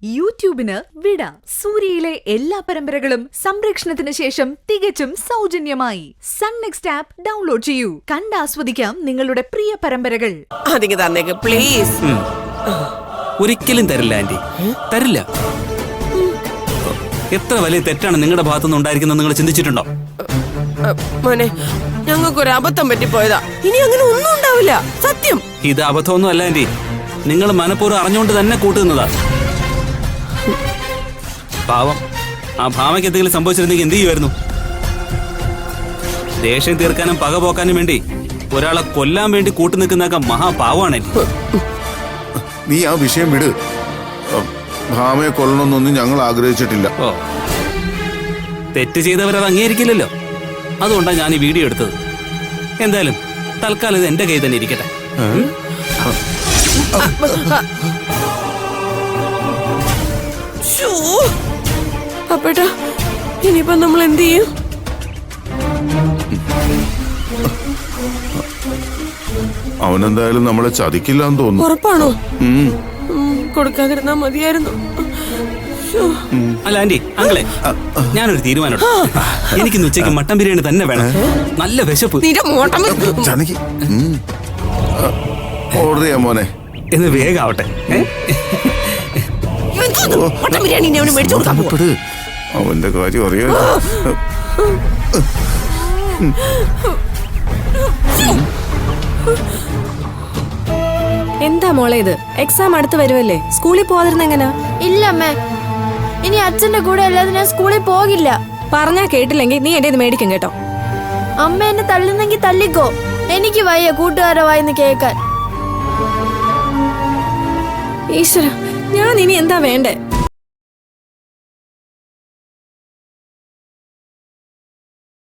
യൂട്യൂബിന് വിട. സൂര്യയിലെ എല്ലാ പരമ്പരകളും സംരക്ഷണത്തിന് ശേഷം തികച്ചും സൗജന്യമായി സൺ നെക്സ്റ്റ് ആപ്പ് ഡൗൺലോഡ് ചെയ്യൂ. കണ്ടാസ്വദിക്കാം നിങ്ങളുടെ പ്രിയ പരമ്പരകൾ. അതിങ്ങ് തന്നേക്ക് പ്ലീസ്. ഒരിക്കലും തരില്ല ആന്റി, തരില്ല. എത്ര വലിയ തെറ്റാണ് നിങ്ങളുടെ ഭാഗത്തുനിന്ന് ഉണ്ടായിരിക്കുന്നത് നിങ്ങൾ ചിന്തിച്ചിട്ടുണ്ടോ? മോനെ, ഞങ്ങൾക്കൊരു അബദ്ധം പറ്റിപ്പോയതാ. ഇനി അങ്ങനെ ഒന്നും ഉണ്ടാവില്ല, സത്യം. ഇത് അബദ്ധമൊന്നും അല്ല ആന്റി, നിങ്ങൾ മനഃപൂർവ്വം അറിഞ്ഞുകൊണ്ട് തന്നെ കൂട്ടുനിന്നതാ. പാവം, ആ ഭാമയ്ക്ക് എന്തെങ്കിലും സംഭവിച്ചിരുന്നെങ്കിൽ എന്ത് ചെയ്യുമായിരുന്നു? ദേഷ്യം തീർക്കാനും പക പോക്കാനും വേണ്ടി ഒരാളെ കൊല്ലാൻ വേണ്ടി കൂട്ടുനിൽക്കുന്നതൊക്കെ മഹാപാവമാണ്. നീ ആ വിഷയം വിട്. ഭാമയെ കൊല്ലണമെന്നൊന്നും ഞങ്ങൾ ആഗ്രഹിച്ചിട്ടില്ല. ഓ, തെറ്റ് ചെയ്തവരത് അംഗീകരിക്കില്ലല്ലോ. അതുകൊണ്ടാണ് ഞാൻ ഈ വീഡിയോ എടുത്തത്. എന്തായാലും തൽക്കാലം ഇത് എന്റെ കയ്യിൽ തന്നെ ഇരിക്കട്ടെ. അപ്പേട്ടാ, ഇനിയിപ്പോ നമ്മൾ എന്ത് ചെയ്യും? അവനെന്തായാലും നമ്മളെ ചതിക്കില്ലാന്ന് തോന്നുന്നു. ഉറപ്പാണോ? കൊടുക്കാതിരുന്നാ മതിയായിരുന്നു. അല്ല ആന്റി, അങ്ങളെ, ഞാനൊരു തീരുമാനം. എനിക്കിന്ന് ഉച്ചയ്ക്ക് മട്ടൻ ബിരിയാണി തന്നെ വേണം. നല്ല വിശപ്പ്. ജാനകി, ഓർഡർ ചെയ്യാം മോനെ. എന്ന് വേഗം ആവട്ടെ. അവന്റെ കാര്യം അറിയാം. എന്താ മോളെ ഇത്? എക്സാം അടുത്ത് വരുമല്ലേ, സ്കൂളിൽ പോവാതിരുന്ന എങ്ങനാ? ഇല്ല അമ്മേ, ഇനി അച്ഛന്റെ കൂടെ അല്ലാതെ ഞാൻ സ്കൂളിൽ പോകില്ല. പറഞ്ഞാ കേട്ടില്ലെങ്കിൽ നീ എന്റെ ഇത് മേടിക്കും കേട്ടോ. അമ്മ എന്നെ തള്ളുന്നെങ്കിൽ തള്ളിക്കോ, എനിക്ക് വയ്യ കൂട്ടുകാരെ വായിന്ന് കേൾക്കാൻ. ഈശ്വര, ഞാൻ ഇനി എന്താ വേണ്ടേ?